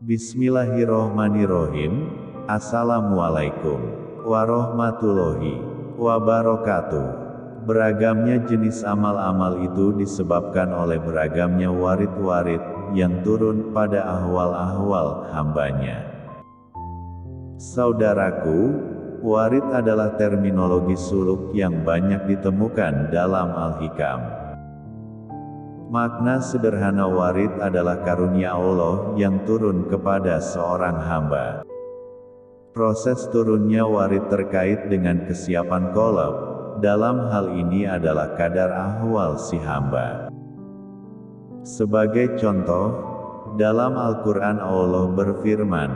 Bismillahirrohmanirrohim. Assalamualaikum warahmatullahi wabarakatuh. Beragamnya jenis amal-amal itu disebabkan oleh beragamnya warid-warid yang turun pada ahwal-ahwal hambanya. Saudaraku, warid adalah terminologi suluk yang banyak ditemukan dalam Al-Hikam. Makna sederhana warid adalah karunia Allah yang turun kepada seorang hamba. Proses turunnya warid terkait dengan kesiapan qalb. Dalam hal ini adalah kadar ahwal si hamba. Sebagai contoh, dalam Al-Quran Allah berfirman,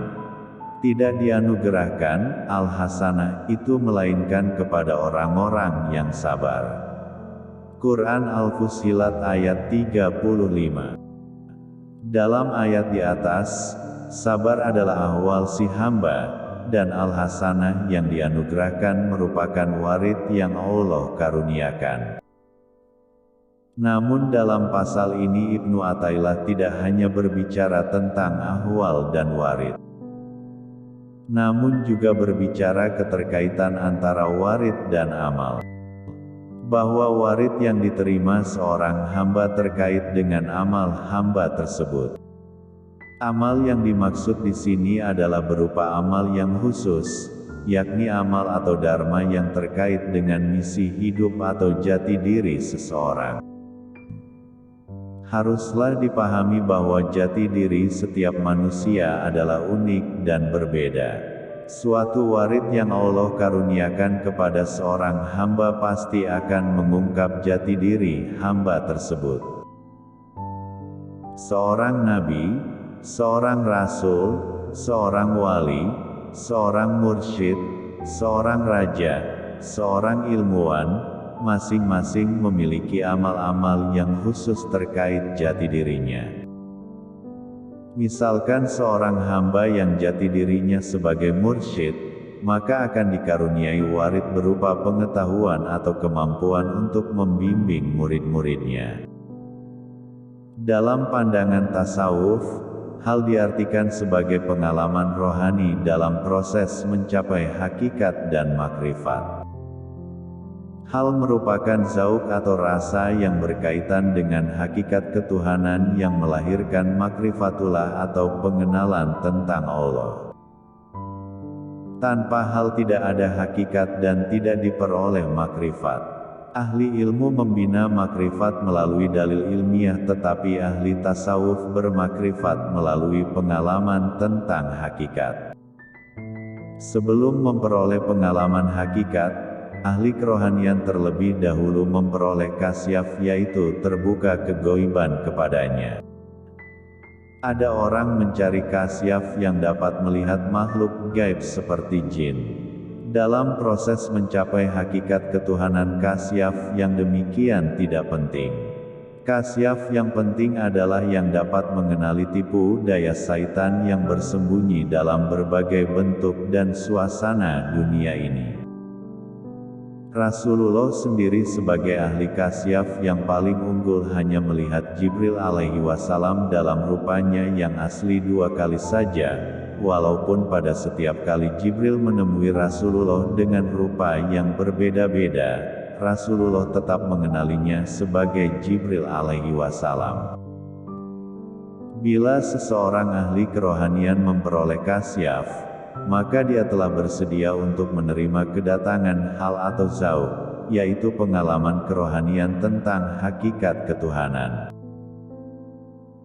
tidak dianugerahkan al-hasanah itu melainkan kepada orang-orang yang sabar. Quran Al-Fussilat ayat 35. Dalam ayat di atas, sabar adalah ahwal si hamba, dan al-hasanah yang dianugerahkan merupakan warid yang Allah karuniakan. Namun dalam pasal ini Ibnu Athaillah tidak hanya berbicara tentang ahwal dan warid, namun juga berbicara keterkaitan antara warid dan amal. Bahwa warid yang diterima seorang hamba terkait dengan amal hamba tersebut. Amal yang dimaksud di sini adalah berupa amal yang khusus, yakni amal atau dharma yang terkait dengan misi hidup atau jati diri seseorang. Haruslah dipahami bahwa jati diri setiap manusia adalah unik dan berbeda. Suatu warid yang Allah karuniakan kepada seorang hamba pasti akan mengungkap jati diri hamba tersebut. Seorang nabi, seorang rasul, seorang wali, seorang mursyid, seorang raja, seorang ilmuwan, masing-masing memiliki amal-amal yang khusus terkait jati dirinya. Misalkan seorang hamba yang jati dirinya sebagai mursyid, maka akan dikaruniai warid berupa pengetahuan atau kemampuan untuk membimbing murid-muridnya. Dalam pandangan tasawuf, hal diartikan sebagai pengalaman rohani dalam proses mencapai hakikat dan makrifat. Hal merupakan zauq atau rasa yang berkaitan dengan hakikat ketuhanan yang melahirkan makrifatullah atau pengenalan tentang Allah. Tanpa hal tidak ada hakikat dan tidak diperoleh makrifat. Ahli ilmu membina makrifat melalui dalil ilmiah, tetapi ahli tasawuf bermakrifat melalui pengalaman tentang hakikat. Sebelum memperoleh pengalaman hakikat, ahli kerohanian terlebih dahulu memperoleh kasyaf, yaitu terbuka kegoiban kepadanya. Ada orang mencari kasyaf yang dapat melihat makhluk gaib seperti jin. Dalam proses mencapai hakikat ketuhanan, kasyaf yang demikian tidak penting. Kasyaf yang penting adalah yang dapat mengenali tipu daya syaitan yang bersembunyi dalam berbagai bentuk dan suasana dunia ini. Rasulullah sendiri sebagai ahli kasyaf yang paling unggul hanya melihat Jibril alaihi wasallam dalam rupanya yang asli 2 kali saja, walaupun pada setiap kali Jibril menemui Rasulullah dengan rupa yang berbeda-beda, Rasulullah tetap mengenalinya sebagai Jibril alaihi wasallam. Bila seseorang ahli kerohanian memperoleh kasyaf, maka dia telah bersedia untuk menerima kedatangan hal atau zauq, yaitu pengalaman kerohanian tentang hakikat ketuhanan.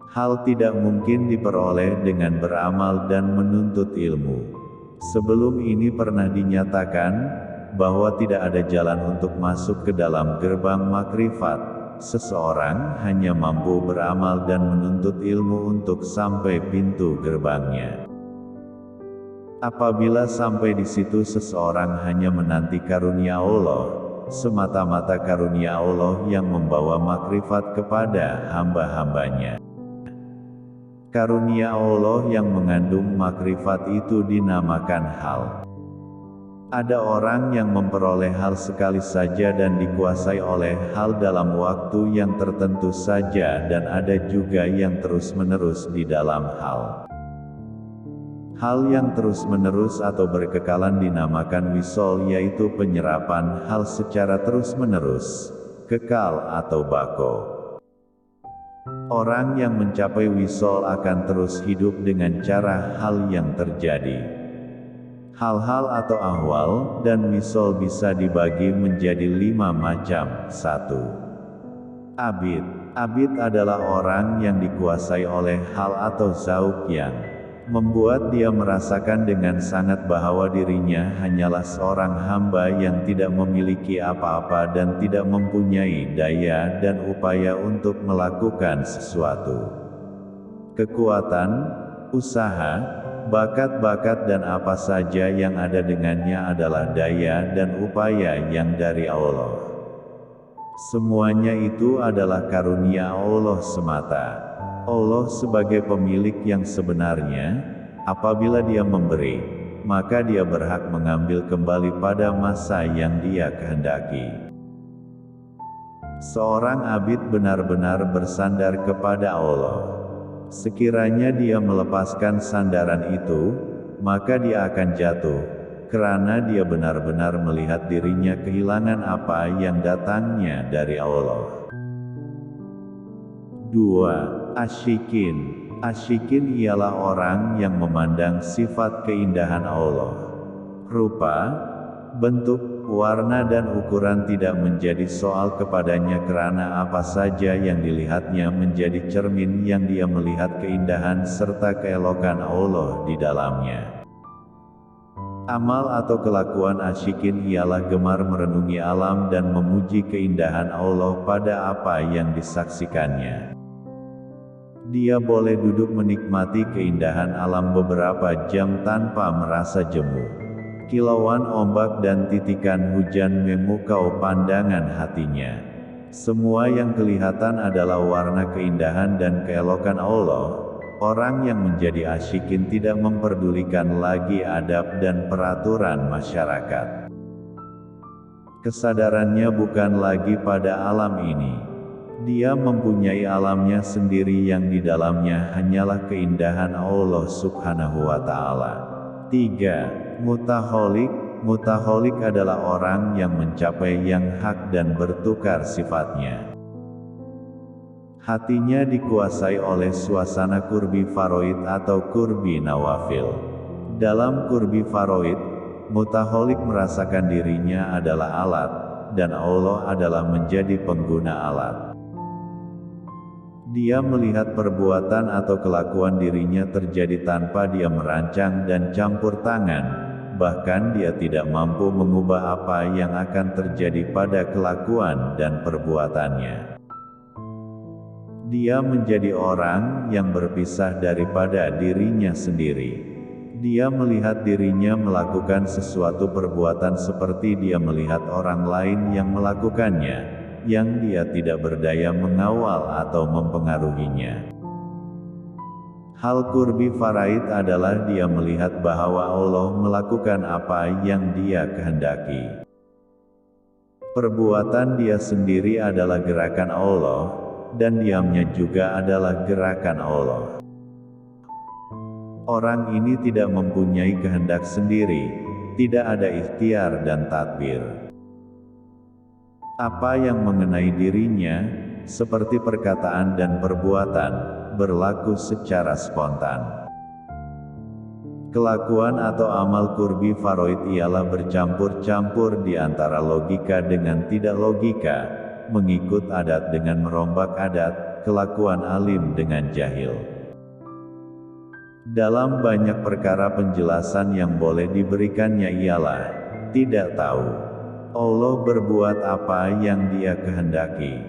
Hal tidak mungkin diperoleh dengan beramal dan menuntut ilmu. Sebelum ini pernah dinyatakan bahwa tidak ada jalan untuk masuk ke dalam gerbang makrifat. Seseorang hanya mampu beramal dan menuntut ilmu untuk sampai pintu gerbangnya. Apabila sampai di situ seseorang hanya menanti karunia Allah, semata-mata karunia Allah yang membawa makrifat kepada hamba-hambanya. Karunia Allah yang mengandung makrifat itu dinamakan hal. Ada orang yang memperoleh hal sekali saja dan dikuasai oleh hal dalam waktu yang tertentu saja, dan ada juga yang terus-menerus di dalam hal. Hal yang terus-menerus atau berkekalan dinamakan wisol, yaitu penyerapan hal secara terus-menerus, kekal atau bako. Orang yang mencapai wisol akan terus hidup dengan cara hal yang terjadi. Hal-hal atau ahwal dan wisol bisa dibagi menjadi 5 macam. 1. Abid. Abid adalah orang yang dikuasai oleh hal atau zauq yang membuat dia merasakan dengan sangat bahwa dirinya hanyalah seorang hamba yang tidak memiliki apa-apa dan tidak mempunyai daya dan upaya untuk melakukan sesuatu. Kekuatan, usaha, bakat-bakat dan apa saja yang ada dengannya adalah daya dan upaya yang dari Allah. Semuanya itu adalah karunia Allah semata. Allah sebagai pemilik yang sebenarnya, apabila Dia memberi, maka Dia berhak mengambil kembali pada masa yang Dia kehendaki. Seorang abid benar-benar bersandar kepada Allah. Sekiranya dia melepaskan sandaran itu, maka dia akan jatuh, karena dia benar-benar melihat dirinya kehilangan apa yang datangnya dari Allah. 2. Asyikin. Asyikin ialah orang yang memandang sifat keindahan Allah. Rupa, bentuk, warna dan ukuran tidak menjadi soal kepadanya karena apa saja yang dilihatnya menjadi cermin yang dia melihat keindahan serta keelokan Allah di dalamnya. Amal atau kelakuan asyikin ialah gemar merenungi alam dan memuji keindahan Allah pada apa yang disaksikannya. Dia boleh duduk menikmati keindahan alam beberapa jam tanpa merasa jemu. Kilauan ombak dan titikan hujan memukau pandangan hatinya. Semua yang kelihatan adalah warna keindahan dan keelokan Allah. Orang yang menjadi asyikin tidak memperdulikan lagi adab dan peraturan masyarakat. Kesadarannya bukan lagi pada alam ini. Dia mempunyai alamnya sendiri yang di dalamnya hanyalah keindahan Allah Subhanahu wa Ta'ala. 3. Mutaholik. Mutaholik adalah orang yang mencapai yang hak dan bertukar sifatnya. Hatinya dikuasai oleh suasana kurbi faroid atau kurbi nawafil. Dalam kurbi faroid, mutaholik merasakan dirinya adalah alat, dan Allah adalah menjadi pengguna alat. Dia melihat perbuatan atau kelakuan dirinya terjadi tanpa dia merancang dan campur tangan, bahkan dia tidak mampu mengubah apa yang akan terjadi pada kelakuan dan perbuatannya. Dia menjadi orang yang berpisah daripada dirinya sendiri. Dia melihat dirinya melakukan sesuatu perbuatan seperti dia melihat orang lain yang melakukannya, yang dia tidak berdaya mengawal atau mempengaruhinya. Hal kurbi faraid adalah dia melihat bahwa Allah melakukan apa yang dia kehendaki. Perbuatan dia sendiri adalah gerakan Allah, dan diamnya juga adalah gerakan Allah. Orang ini tidak mempunyai kehendak sendiri, tidak ada ikhtiar dan tadbir. Apa yang mengenai dirinya, seperti perkataan dan perbuatan, berlaku secara spontan. Kelakuan atau amal kurbi faroid ialah bercampur-campur di antara logika dengan tidak logika, mengikut adat dengan merombak adat, kelakuan alim dengan jahil. Dalam banyak perkara penjelasan yang boleh diberikannya ialah, tidak tahu. Allah berbuat apa yang Dia kehendaki.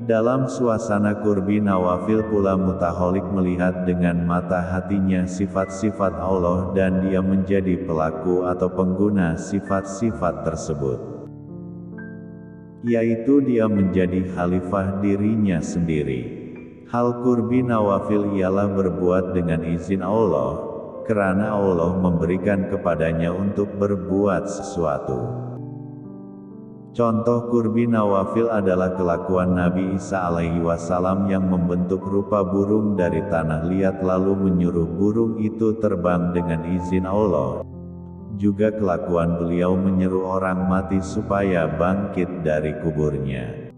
Dalam suasana kurbi nawafil pula mutaholik melihat dengan mata hatinya sifat-sifat Allah dan dia menjadi pelaku atau pengguna sifat-sifat tersebut. Yaitu dia menjadi khalifah dirinya sendiri. Hal kurbi nawafil ialah berbuat dengan izin Allah, karena Allah memberikan kepadanya untuk berbuat sesuatu. Contoh kurbi nawafil adalah kelakuan Nabi Isa alaihi wasallam yang membentuk rupa burung dari tanah liat lalu menyuruh burung itu terbang dengan izin Allah. Juga kelakuan beliau menyeru orang mati supaya bangkit dari kuburnya.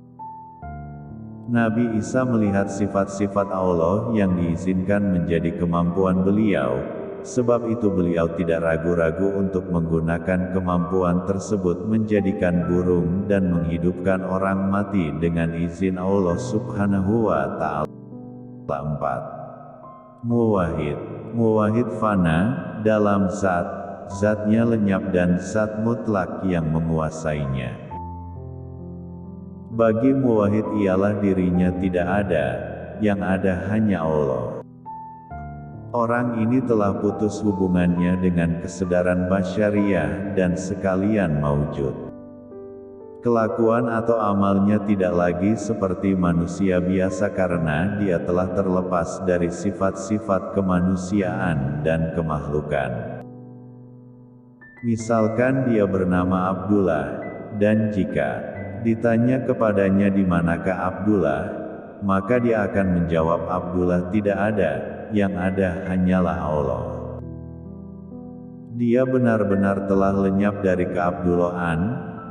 Nabi Isa melihat sifat-sifat Allah yang diizinkan menjadi kemampuan beliau, sebab itu beliau tidak ragu-ragu untuk menggunakan kemampuan tersebut menjadikan burung dan menghidupkan orang mati dengan izin Allah Subhanahu wa Ta'ala. 4. Muwahhid. Muwahhid fana dalam zat, zatnya lenyap dan zat mutlak yang menguasainya. Bagi muwahhid ialah dirinya tidak ada, yang ada hanya Allah. Orang ini telah putus hubungannya dengan kesedaran basyariah dan sekalian maujud. Kelakuan atau amalnya tidak lagi seperti manusia biasa karena dia telah terlepas dari sifat-sifat kemanusiaan dan kemakhlukan. Misalkan dia bernama Abdullah, dan jika ditanya kepadanya di manakah Abdullah, maka dia akan menjawab Abdullah tidak ada, yang ada hanyalah Allah. Dia benar-benar telah lenyap dari keabdullahan,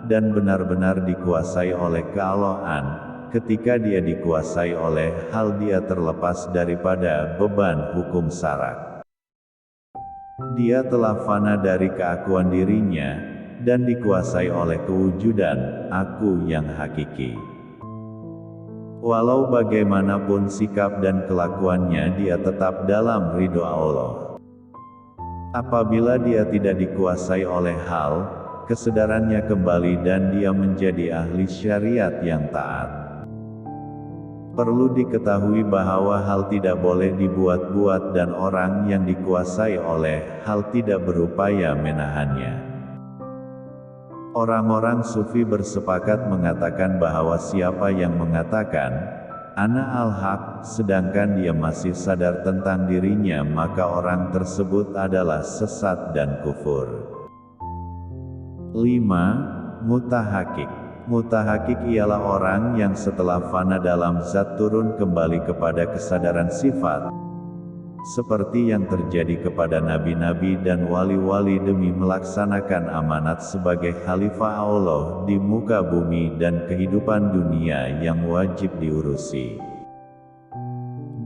dan benar-benar dikuasai oleh keallahan. Ketika dia dikuasai oleh hal dia terlepas daripada beban hukum syarak. Dia telah fana dari keakuan dirinya, dan dikuasai oleh kewujudan, aku yang hakiki. Walau bagaimanapun sikap dan kelakuannya dia tetap dalam ridho Allah. Apabila dia tidak dikuasai oleh hal, kesadarannya kembali dan dia menjadi ahli syariat yang taat. Perlu diketahui bahwa hal tidak boleh dibuat-buat dan orang yang dikuasai oleh hal tidak berupaya menahannya. Orang-orang sufi bersepakat mengatakan bahwa siapa yang mengatakan, "Ana al-haq," sedangkan dia masih sadar tentang dirinya maka orang tersebut adalah sesat dan kufur. 5. Mutahakik. Mutahakik ialah orang yang setelah fana dalam zat turun kembali kepada kesadaran sifat. Seperti yang terjadi kepada nabi-nabi dan wali-wali demi melaksanakan amanat sebagai khalifah Allah di muka bumi dan kehidupan dunia yang wajib diurusi.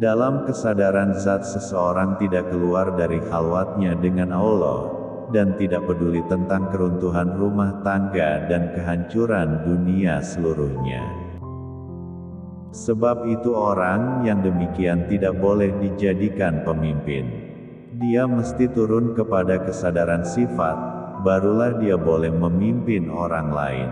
Dalam kesadaran zat seseorang tidak keluar dari khalwatnya dengan Allah, dan tidak peduli tentang keruntuhan rumah tangga dan kehancuran dunia seluruhnya. Sebab itu orang yang demikian tidak boleh dijadikan pemimpin. Dia mesti turun kepada kesadaran sifat, barulah dia boleh memimpin orang lain.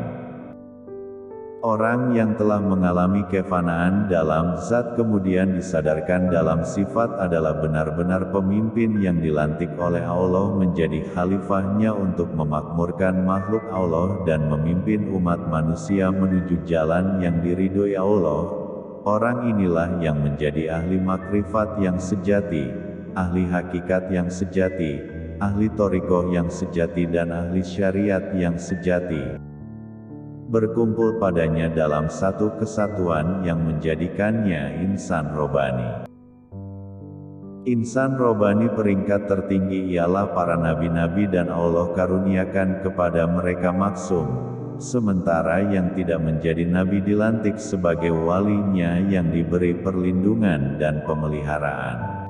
Orang yang telah mengalami kefanaan dalam zat kemudian disadarkan dalam sifat adalah benar-benar pemimpin yang dilantik oleh Allah menjadi khalifahnya untuk memakmurkan makhluk Allah dan memimpin umat manusia menuju jalan yang diridhoi Allah. Orang inilah yang menjadi ahli makrifat yang sejati, ahli hakikat yang sejati, ahli thariqah yang sejati dan ahli syariat yang sejati. Berkumpul padanya dalam satu kesatuan yang menjadikannya insan robani. Insan robani peringkat tertinggi ialah para nabi-nabi dan Allah karuniakan kepada mereka maksum. Sementara yang tidak menjadi nabi dilantik sebagai walinya yang diberi perlindungan dan pemeliharaan.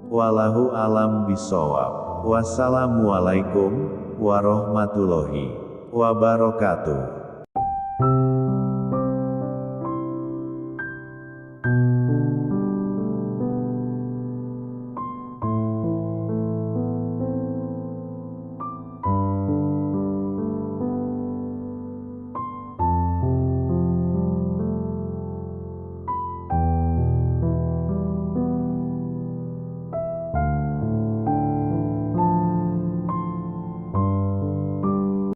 Wallahu alam bisawab. Wassalamualaikum warahmatullahi wabarakatuh.